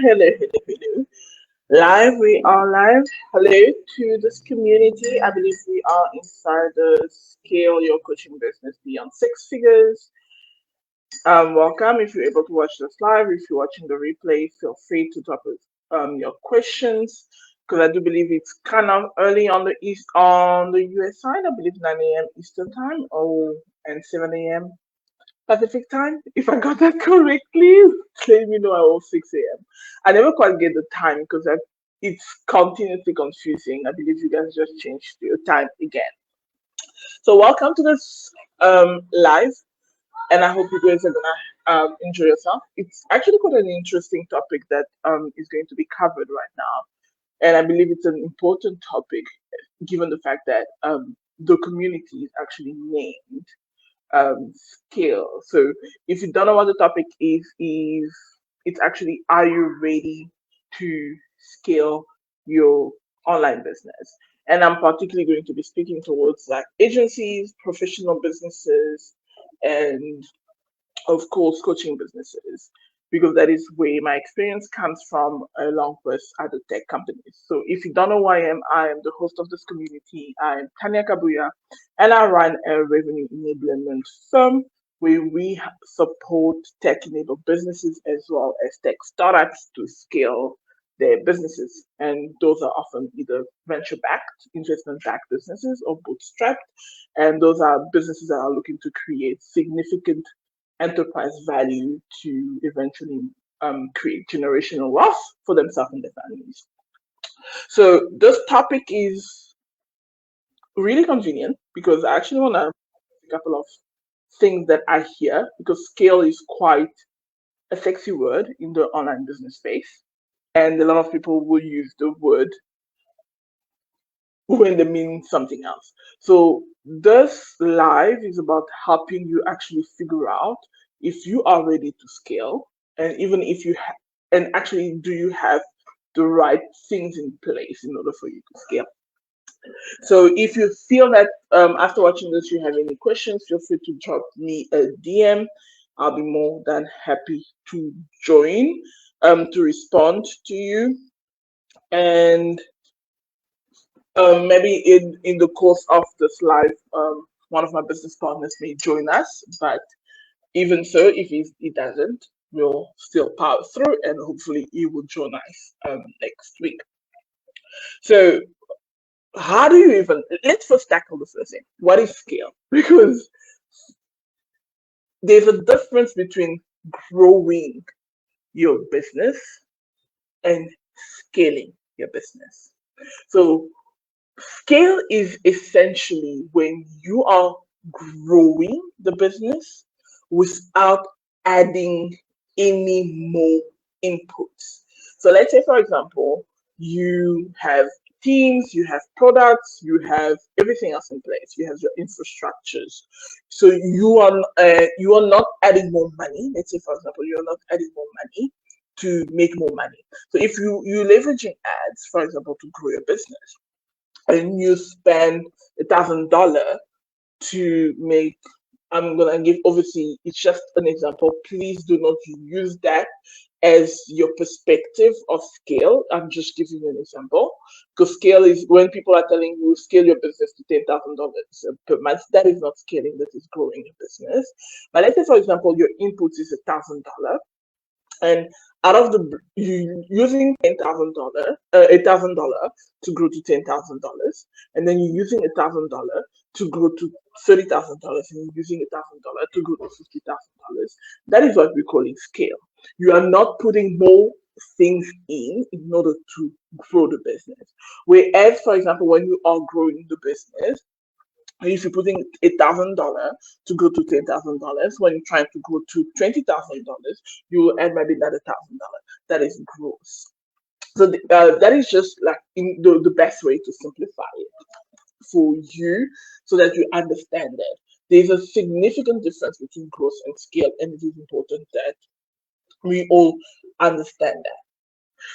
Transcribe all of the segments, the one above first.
hello. Live, we are live. Hello to this community. I believe we are inside the Scale Your Coaching Business Beyond Six Figures. Welcome. If you're able to watch this live, if you're watching the replay, feel free to drop your questions because I do believe it's kind of early on the US side. I believe 9 a.m. Eastern time, and 7 a.m. Pacific time, if I got that correctly. Let me know I was 6 a.m. I never quite get the time because it's continuously confusing. I believe you guys just changed your time again. So welcome to this live, and I hope you guys are gonna enjoy yourself. It's actually quite an interesting topic that is going to be covered right now, and I believe it's an important topic given the fact that the community is actually named scale. So if you don't know what the topic is it's actually, are you ready to scale your online business? And I'm particularly going to be speaking towards like agencies, professional businesses, and of course, coaching businesses, because that is where my experience comes from, along with other tech companies. So, if you don't know who I am the host of this community. I'm Tanya, and I run a revenue enablement firm where we support tech enabled businesses as well as tech startups to scale their businesses. And those are often either venture backed, investment backed businesses or bootstrapped. And those are businesses that are looking to create significant enterprise value to eventually create generational wealth for themselves and their families. So this topic is really convenient because I actually want to a couple of things that I hear, because scale is quite a sexy word in the online business space, and a lot of people will use the word when they mean something else. So this live is about helping you actually figure out if you are ready to scale, and even if you and actually do you have the right things in place in order for you to scale. So if you feel that after watching this you have any questions, feel free to drop me a DM. I'll be more than happy to join to respond to you. And maybe in the course of this live, one of my business partners may join us. But even so, if he doesn't, we'll still power through, and hopefully he will join us next week. So, how do you even? Let's first tackle the first thing. What is scale? Because there's a difference between growing your business and scaling your business. So scale is essentially when you are growing the business without adding any more inputs. So let's say, for example, you have teams, you have products, you have everything else in place, you have your infrastructures. So you are not adding more money. Let's say, for example, you are not adding more money to make more money. So if you leveraging ads, for example, to grow your business, and you spend $1,000 to make, I'm gonna give, obviously it's just an example, please do not use that as your perspective of scale. I'm just giving you an example, because scale is when people are telling you scale your business to $10,000 per month. That is not scaling, that is growing your business. But let's say, for example, your input is $1,000, and out of the you using $10,000 to grow to $10,000, and then you're using $1,000 to grow to $30,000, and you're using $1,000 to grow to $50,000. That is what we're calling scale. You are not putting more things in order to grow the business. Whereas, for example, when you are growing the business, if you're putting $1,000 to go to $10,000, when you're trying to go to $20,000, you will add maybe another $1,000. That is gross. So that is just like in the best way to simplify it for you, so that you understand that there's a significant difference between growth and scale, and it is important that we all understand that.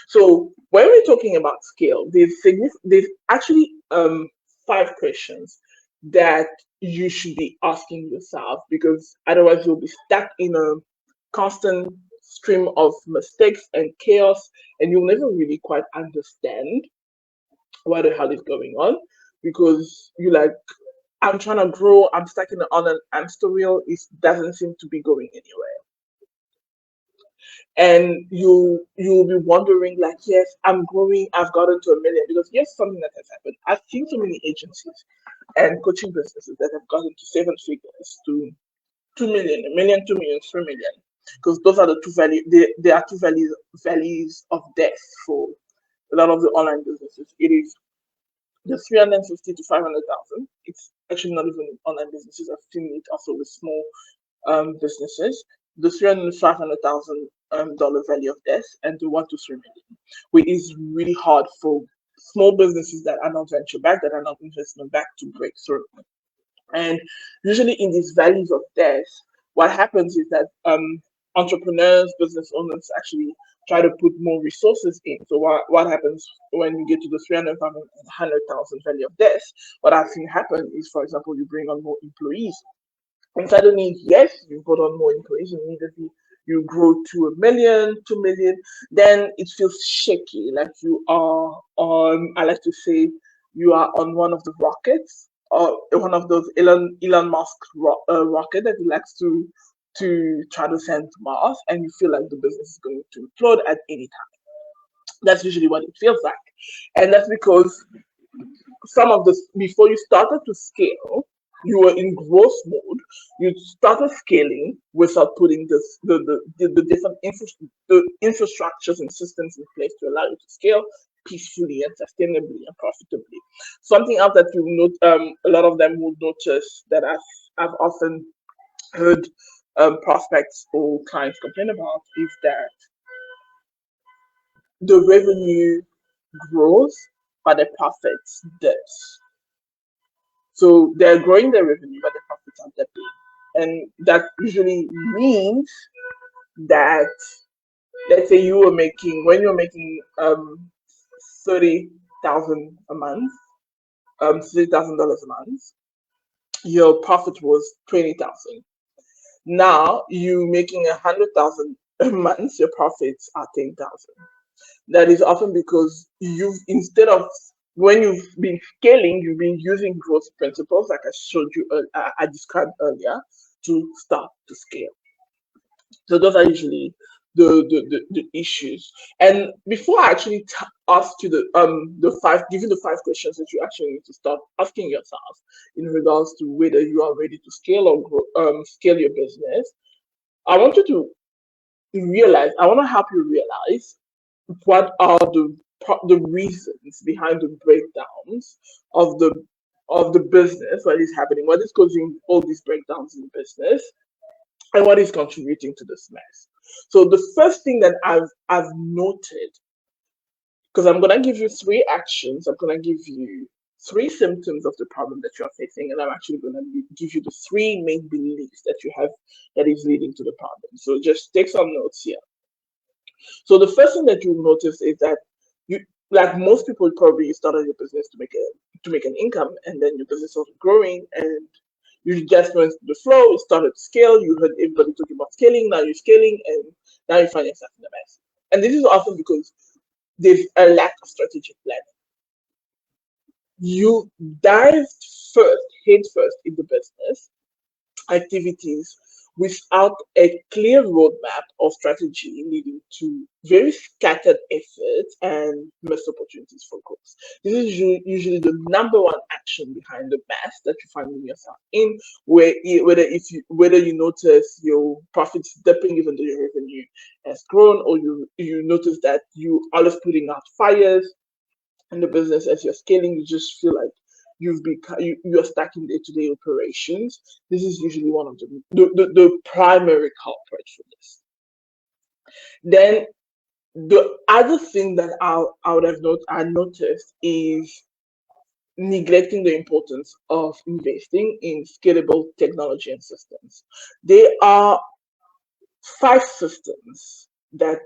So when we're talking about scale, there's actually 5 questions that you should be asking yourself, because otherwise you'll be stuck in a constant stream of mistakes and chaos, and you'll never really quite understand what the hell is going on because you like, I'm trying to grow, I'm stuck in on an hamster wheel, it doesn't seem to be going anywhere. And you'll be wondering like, yes, I'm growing, I've gotten to 1 million, because here's something that has happened. I've seen so many agencies and coaching businesses that have gotten to 7 figures, to 2 million, 1 million, 2 million, 3 million, because those are the two value. They are two values of death for a lot of the online businesses. It is the 350 to 500,000. It's actually not even online businesses. I've seen it also with small businesses. The 300 500,000 dollar value of death, and the 1 to 3 million, which is really hard for small businesses that are not venture backed, that are not investment backed, to break through. And usually in these values of death, what happens is that entrepreneurs, business owners actually try to put more resources in. So what happens when you get to the 300,000 value of death? What I've seen happen is, for example, you bring on more employees. And suddenly, yes, you put on more employees, immediately you grow to 1 million, 2 million, then it feels shaky, like you are on, I like to say, you are on one of the rockets, or one of those Elon Musk rocket that he likes to try to send to Mars, and you feel like the business is going to implode at any time. That's usually what it feels like. And that's because some of this, before you started to scale, you were in growth mode. You started scaling without putting the different the infrastructures and systems in place to allow you to scale peacefully and sustainably and profitably. Something else that you note, a lot of them will notice, that I've often heard prospects or clients complain about, is that the revenue grows but the profits dips. So they're growing their revenue, but the profits are dipping. And that usually means that, let's say you were making, when you're making 30,000 a month, $30,000 a month, your profit was 20,000. Now you making 100,000 a month, your profits are 10,000. That is often because you've, instead of, when you've been scaling, you've been using growth principles like I showed you, I described earlier, to start to scale. So those are usually the issues. And before I actually ask you give you the 5 questions that you actually need to start asking yourself in regards to whether you are ready to scale or scale your business, I want you to realize. I want to help you realize what are the reasons behind the breakdowns of the business, what is happening, what is causing all these breakdowns in the business, and what is contributing to this mess. So the first thing that I've noted, because I'm gonna give you 3 actions, I'm gonna give you 3 symptoms of the problem that you are facing, and I'm actually gonna give you the 3 main beliefs that you have that is leading to the problem. So just take some notes here. So the first thing that you'll notice is that you, like most people, probably started your business to make an income, and then your business started growing, and you just went to the flow. It started to scale. You heard everybody talking about scaling. Now you're scaling, and now you find yourself in a mess. And this is often because there's a lack of strategic planning. You dived first, head first, into business activities without a clear roadmap or strategy, leading to very scattered efforts and missed opportunities for growth. This is usually the number one action behind the mess that you find yourself in, whether you notice your profits dipping even though your revenue has grown, or you notice that you are always putting out fires in the business as you're scaling. You just feel like you're stuck in day-to-day operations. This is usually one of the primary culprits for this. Then the other thing that I would have noticed is neglecting the importance of investing in scalable technology and systems. There are 5 systems that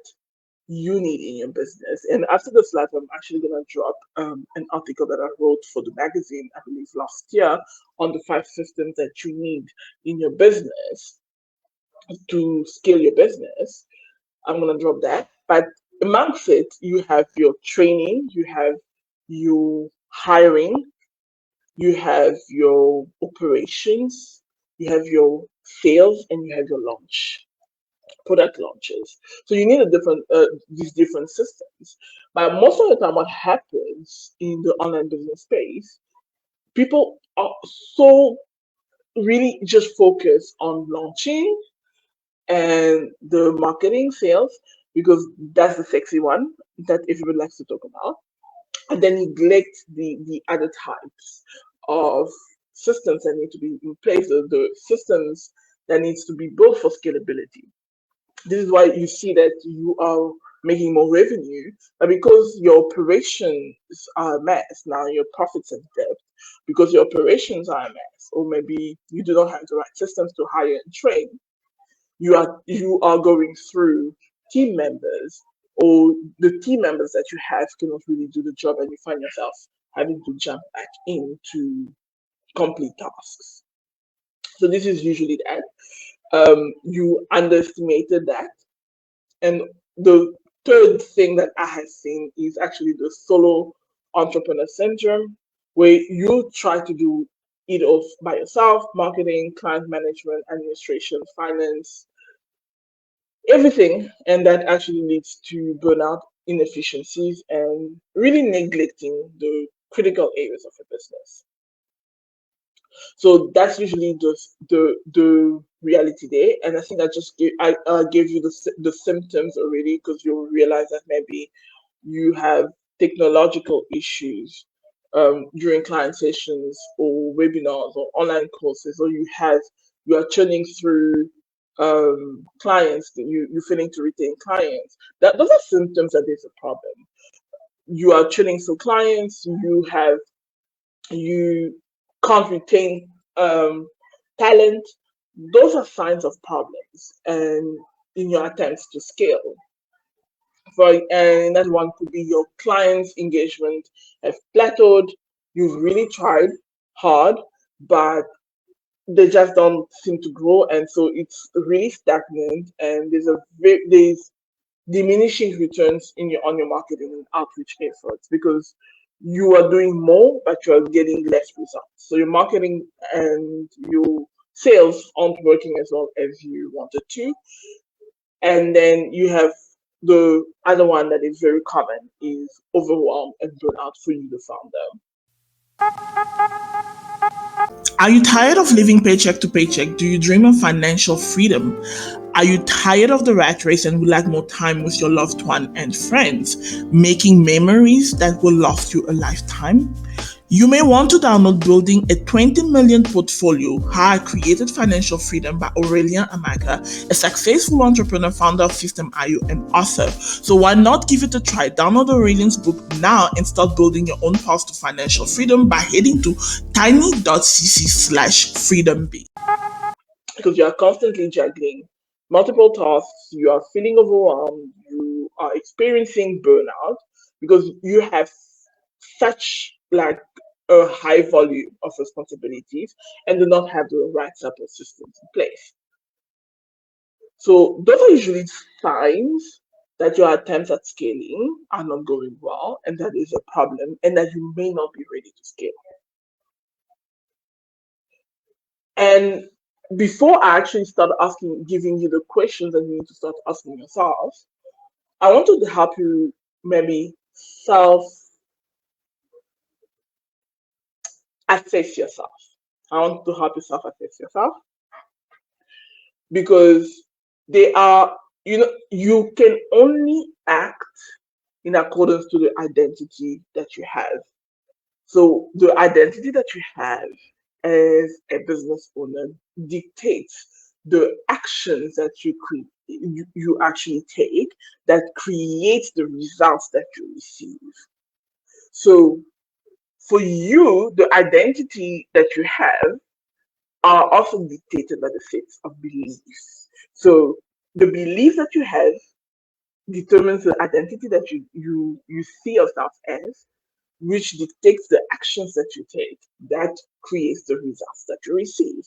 you need in your business. And after the slide, I'm actually going to drop an article that I wrote for the magazine, I believe last year, on the 5 systems that you need in your business to scale your business. I'm gonna drop that. But amongst it, you have your training, you have your hiring, you have your operations, you have your sales, and you have your launch, product launches. So you need a different these different systems. But most of the time, what happens in the online business space, people are so really just focused on launching and the marketing sales because that's the sexy one that everybody likes to talk about, and then neglect the other types of systems that need to be in place, the systems that needs to be built for scalability. This is why you see that you are making more revenue, but because your operations are a mess, now your profits are debt because your operations are a mess, or maybe you do not have the right systems to hire and train. You are going through team members, or the team members that you have cannot really do the job, and you find yourself having to jump back into complete tasks. So this is usually that. You underestimated that. And the third thing that I have seen is actually the solo entrepreneur syndrome, where you try to do it all by yourself: marketing, client management, administration, finance, everything. And that actually leads to burnout, inefficiencies, and really neglecting the critical areas of a business. So that's usually the reality there. And I think I gave you the symptoms already because you'll realize that maybe you have technological issues during client sessions or webinars or online courses, or you are churning through clients that you're failing to retain clients. That those are symptoms that there's a problem. You are churning through clients. You can't retain um, talent. Those are signs of problems, and in your attempts to scale. And that one could be your clients' engagement have plateaued. You've really tried hard, but they just don't seem to grow, and so it's really stagnant. And there's diminishing returns on your marketing and outreach efforts because you are doing more but you are getting less results. So your marketing and your sales aren't working as well as you wanted to. And then you have the other one that is very common is overwhelm and burnout for you, the founder. Are you tired of living paycheck to paycheck? Do you dream of financial freedom? Are you tired of the rat race and would like more time with your loved one and friends, making memories that will last you a lifetime? You may want to download Building a 20 Million Portfolio: How I Created Financial Freedom by Aurelian Amaka, a successful entrepreneur, founder of System IO, and author. So why not give it a try? Download Aurelian's book now and start building your own path to financial freedom by heading to tiny.cc/freedombee. Because you are constantly juggling multiple tasks, you are feeling overwhelmed, you are experiencing burnout because you have such like a high volume of responsibilities and do not have the right support systems in place. So those are usually signs that your attempts at scaling are not going well and that is a problem and that you may not be ready to scale. And before I actually start giving you the questions that you need to start asking yourself, I wanted to help you maybe self assess yourself. I want to help you self assess yourself because they are, you can only act in accordance to the identity that you have. So the identity that you have as a business owner dictates the actions that you actually take that creates the results that you receive. So for you, the identity that you have are also dictated by the sets of beliefs. So the belief that you have determines the identity that you see yourself as, which dictates the actions that you take, that creates the results that you receive.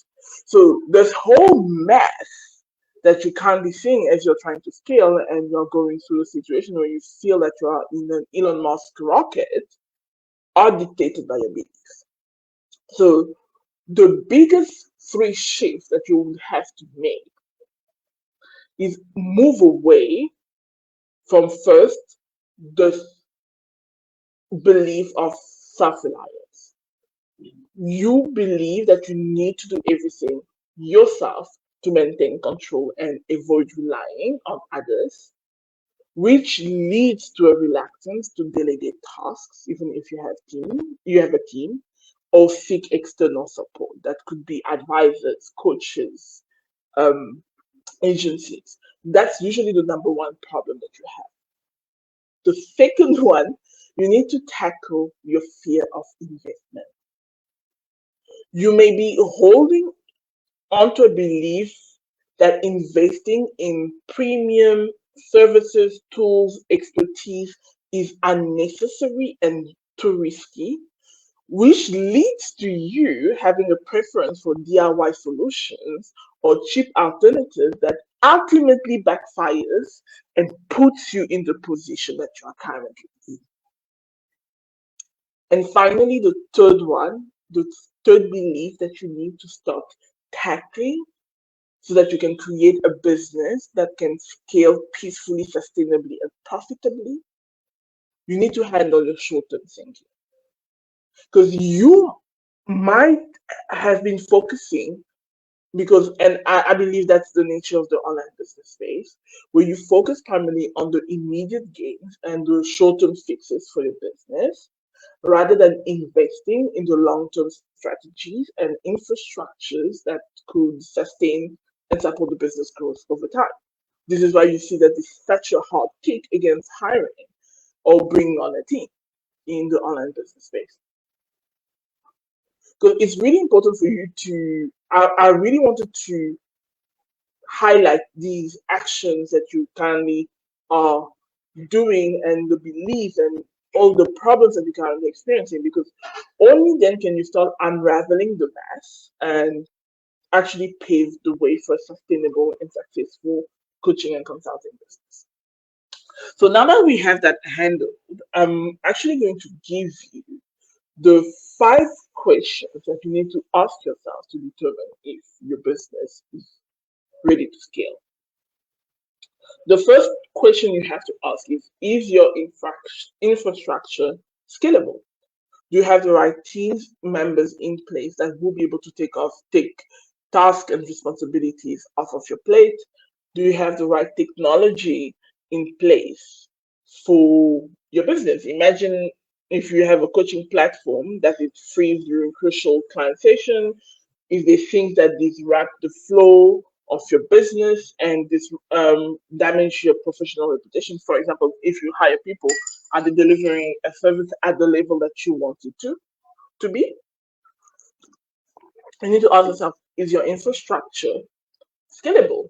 So this whole mess that you can't be seeing as you're trying to scale and you're going through a situation where you feel that you are in an Elon Musk rocket are dictated by your beliefs. So the biggest three shifts that you would have to make is move away from first the belief of self-reliance. You believe that you need to do everything yourself to maintain control and avoid relying on others, which leads to a reluctance to delegate tasks, even if you have a team, or seek external support. That could be advisors, coaches, um, agencies. That's usually the number one problem that you have. The second one, you need to tackle your fear of investment. You may be holding onto a belief that investing in premium services, tools, expertise is unnecessary and too risky, which leads to you having a preference for DIY solutions or cheap alternatives that ultimately backfires and puts you in the position that you are currently in. And finally, the third one, the third belief that you need to start tackling so that you can create a business that can scale peacefully, sustainably, and profitably, you need to handle your short term thinking. Because you might have been focusing, and I believe that's the nature of the online business space, where you focus primarily on the immediate gains and the short term fixes for your business rather than investing in the long term strategies and infrastructures that could sustain and support the business growth over time. This is why you see that this is such a hard kick against hiring or bringing on a team in the online business space. Because it's really important for you to, I really wanted to highlight these actions that you currently are doing and the beliefs and all the problems that you're currently experiencing, because only then can you start unraveling the mess and actually pave the way for a sustainable and successful coaching and consulting business. So now that we have that handled, I'm actually going to give you the 5 questions that you need to ask yourself to determine if your business is ready to scale. The first question you have to ask is your infrastructure scalable? Do you have the right team members in place that will be able to take tasks and responsibilities off of your plate? Do you have the right technology in place for your business? Imagine if you have a coaching platform that is free during crucial client session, if they think that disrupt the flow of your business and this damage your professional reputation. For example, if you hire people, are they delivering a service at the level that you want it to be? You need to ask yourself, is your infrastructure scalable?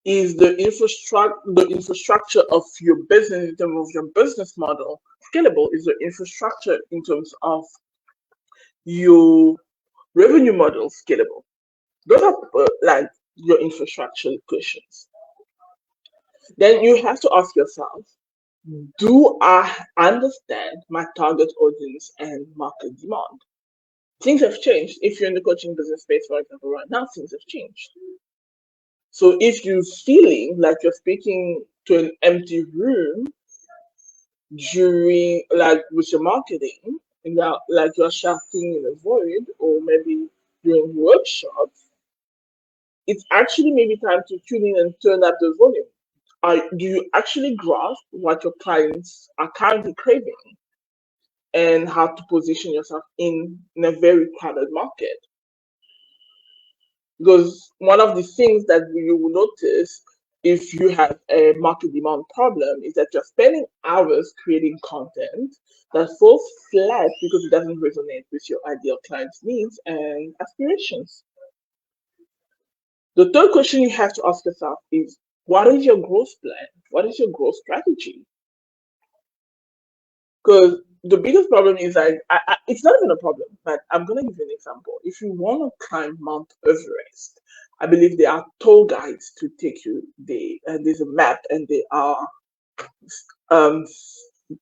Is the infrastructure of your business in terms of your business model scalable? Is the infrastructure in terms of your revenue model scalable? Those are like your infrastructure questions. Then you have to ask yourself, do I understand my target audience and market demand? Things have changed. If you're in the coaching business space, for example, right now, things have changed. So if you're feeling like you're speaking to an empty room during, like with your marketing, and like you're shouting in a void, or maybe during workshops, it's actually maybe time to tune in and turn up the volume. Do you actually grasp what your clients are currently craving and how to position yourself in a very crowded market? Because one of the things that you will notice if you have a market demand problem is that you're spending hours creating content that falls flat because it doesn't resonate with your ideal client's needs and aspirations. The third question you have to ask yourself is, what is your growth plan? What is your growth strategy? Because the biggest problem is like, it's not even a problem, but I'm going to give you an example. If you want to climb Mount Everest, I believe there are tour guides to take you there, and there's a map, and um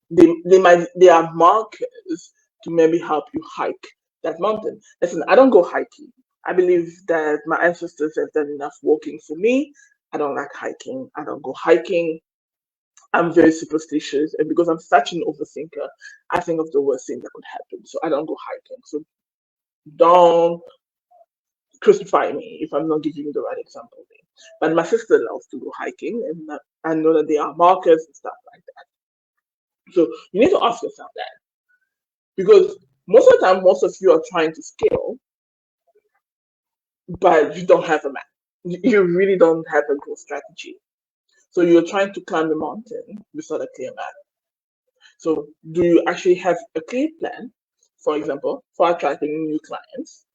they are markers to maybe help you hike that mountain. Listen, I don't go hiking. I believe that my ancestors have done enough walking for me. I don't like hiking. I don't go hiking. I'm very superstitious, and because I'm such an overthinker, I think of the worst thing that could happen. So I don't go hiking. So don't crucify me if I'm not giving you the right example there. But my sister loves to go hiking, and I know that there are markers and stuff like that. So you need to ask yourself that, because most of the time, most of you are trying to scale, but you don't have a map. You really don't have a growth strategy. So you're trying to climb the mountain without a clear map. So do you actually have a clear plan, for example, for attracting new clients,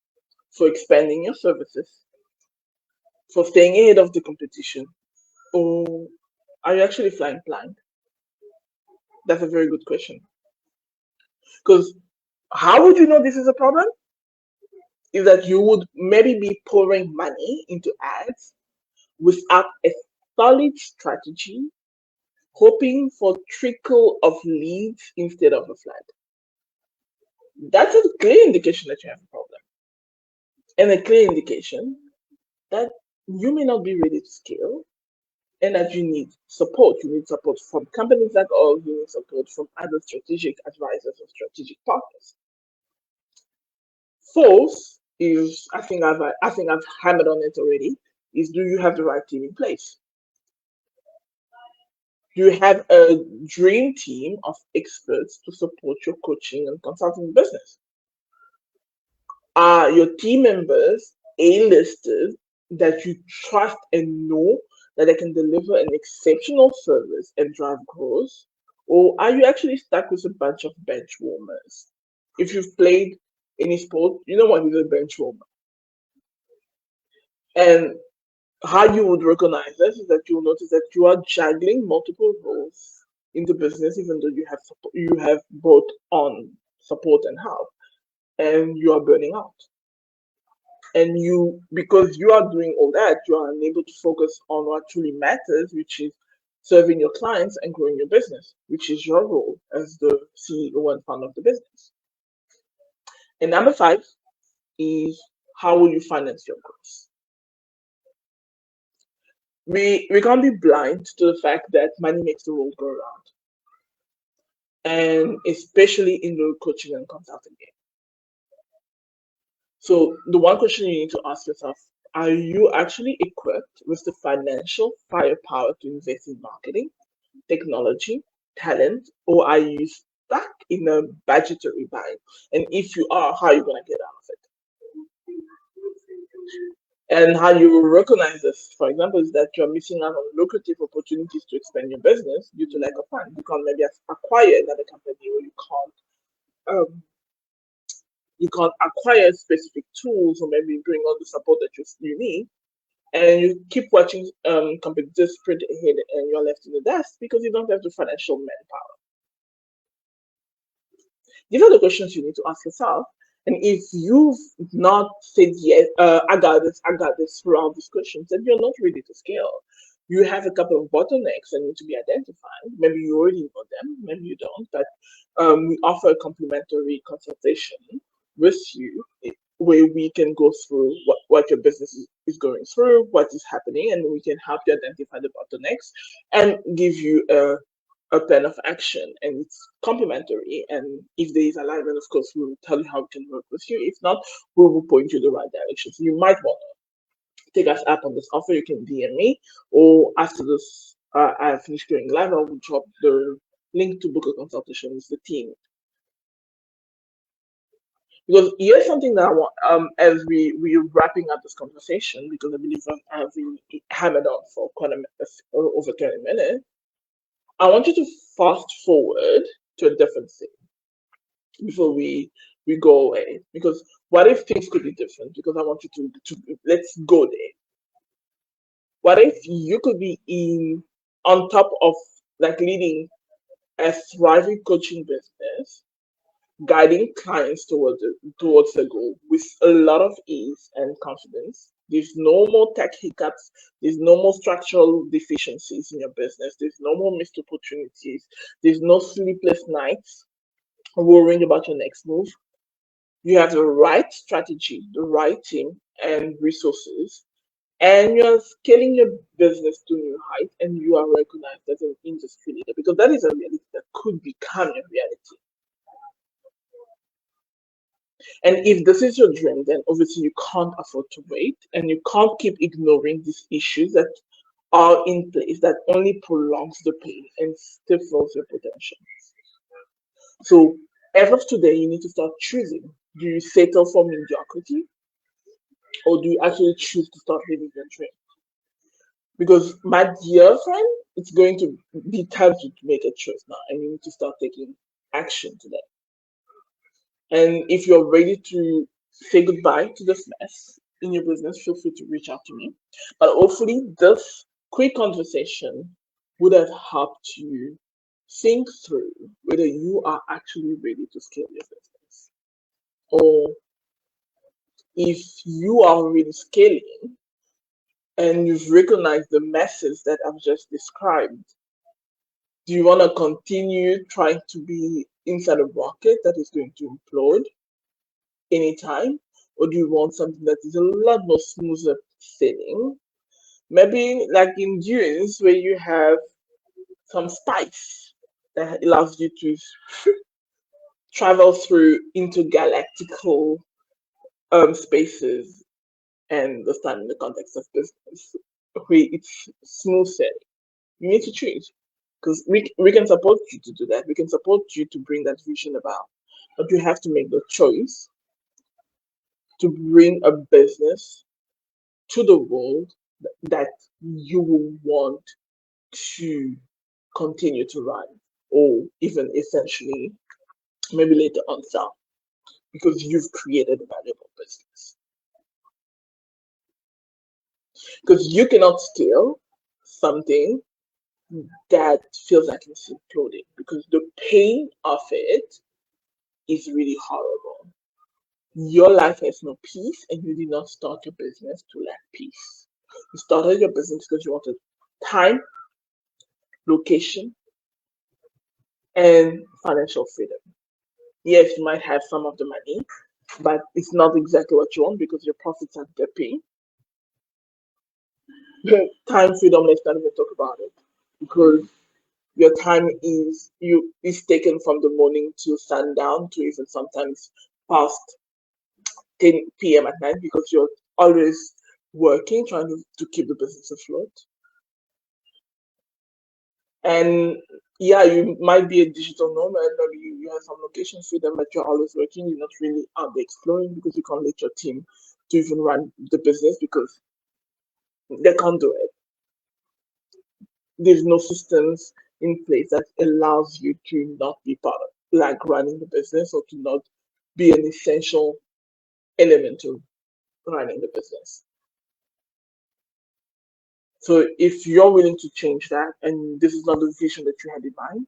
for expanding your services, for staying ahead of the competition, or are you actually flying blind? That's a very good question. Because how would you know this is a problem? Is that you would maybe be pouring money into ads without a solid strategy, hoping for trickle of leads instead of a flood. That's a clear indication that you have a problem, and a clear indication that you may not be ready to scale, and that you need support. You need support from companies like us, you need support from other strategic advisors or strategic partners. Fourth is, I think I've hammered on it already, is do you have the right team in place? Do you have a dream team of experts to support your coaching and consulting business? Are your team members A-listers that you trust and know that they can deliver an exceptional service and drive growth? Or are you actually stuck with a bunch of bench warmers? If you've played any sport, you know what is a bench warmer. And how you would recognize this is that you'll notice that you are juggling multiple roles in the business, even though you have both on support and help, and you are burning out. And you, because you are doing all that, you are unable to focus on what truly matters, which is serving your clients and growing your business, which is your role as the CEO and founder of the business. And number five is, how will you finance your growth? We can't be blind to the fact that money makes the world go around, and especially in the coaching and consulting game. So the one question you need to ask yourself: are you actually equipped with the financial firepower to invest in marketing, technology, talent, or are you stuck in a budgetary bind? And if you are, how are you going to get out of it? And how you will recognize this, for example, is that you're missing out on lucrative opportunities to expand your business due to lack of funds. You can't maybe acquire another company, or um, you can't acquire specific tools, or maybe bring on the support that you need. And you keep watching competitors sprint ahead, and you're left in the dust because you don't have the financial manpower. These are the questions you need to ask yourself. And if you've not said yes, I got this throughout these questions, then you're not ready to scale. You have a couple of bottlenecks that need to be identified. Maybe you already know them, maybe you don't, but we offer a complimentary consultation with you, where we can go through what your business is going through, what is happening, and we can help you identify the bottlenecks and give you a plan of action, and it's complementary. And if there is alignment, of course, we will tell you how we can work with you. If not, we will point you the right direction. So you might want to take us up on this offer. You can DM me, or after this, I finish going live, I will drop the link to book a consultation with the team. Because here's something that I want, as we're wrapping up this conversation, because I believe I've been hammered on for quite over 20 minutes. I want you to fast forward to a different thing before we go away. Because what if things could be different? Because I want you to let's go there. What if you could be in on top of, like, leading a thriving coaching business, guiding clients towards the goal with a lot of ease and confidence, There's no more tech hiccups. There's no more structural deficiencies in your business. There's no more missed opportunities. There's no sleepless nights worrying about your next move. You have the right strategy, the right team, and resources, and you're scaling your business to new heights, and you are recognized as an industry leader, because that is a reality that could become a reality. And if this is your dream, then obviously you can't afford to wait, and you can't keep ignoring these issues that are in place that only prolongs the pain and stifles your potential. So as of today, you need to start choosing. Do you settle for mediocrity, or do you actually choose to start living your dream? Because my dear friend, it's going to be time to make a choice now, and you need to start taking action today. And if you're ready to say goodbye to this mess in your business, feel free to reach out to me. But hopefully, this quick conversation would have helped you think through whether you are actually ready to scale your business, or if you are already scaling and you've recognized the messes that I've just described. Do you want to continue trying to be inside a rocket that is going to implode anytime? Or do you want something that is a lot more smoother sailing? Maybe like endurance, where you have some spice that allows you to travel through intergalactical spaces, and understand in the context of business, where it's smooth sailing. You need to choose, because we can support you to do that. We can support you to bring that vision about. But you have to make the choice to bring a business to the world that you will want to continue to run, or even essentially maybe later on sell, because you've created a valuable business. Because you cannot scale something that feels like it's imploding, because the pain of it is really horrible. Your life has no peace, and you did not start your business to lack peace. You started your business because you wanted time, location, and financial freedom. Yes, you might have some of the money, but it's not exactly what you want, because your profits are dipping. Time freedom, let's not even talk about it, because your time is taken from the morning till sundown, to even sometimes past 10 p.m. at night, because you're always working, trying to keep the business afloat. And yeah, you might be a digital nomad, maybe you have some location freedom, but you're always working, you're not really out there exploring, because you can't let your team to even run the business, because they can't do it. There's no systems in place that allows you to not be part of like running the business, or to not be an essential element to running the business. So if you're willing to change that, and this is not the vision that you had in mind,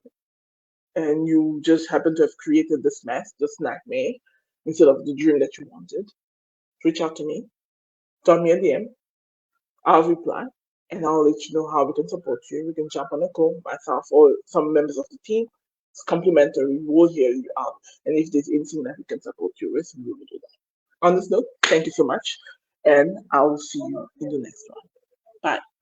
and you just happen to have created this mess, this nightmare, instead of the dream that you wanted, reach out to me, drop me a DM, I'll reply, and I'll let you know how we can support you. We can jump on a call, myself or some members of the team. It's complimentary. We'll hear you out. And if there's anything that we can support you with, we will do that. On this note, thank you so much, and I will see you in the next one. Bye.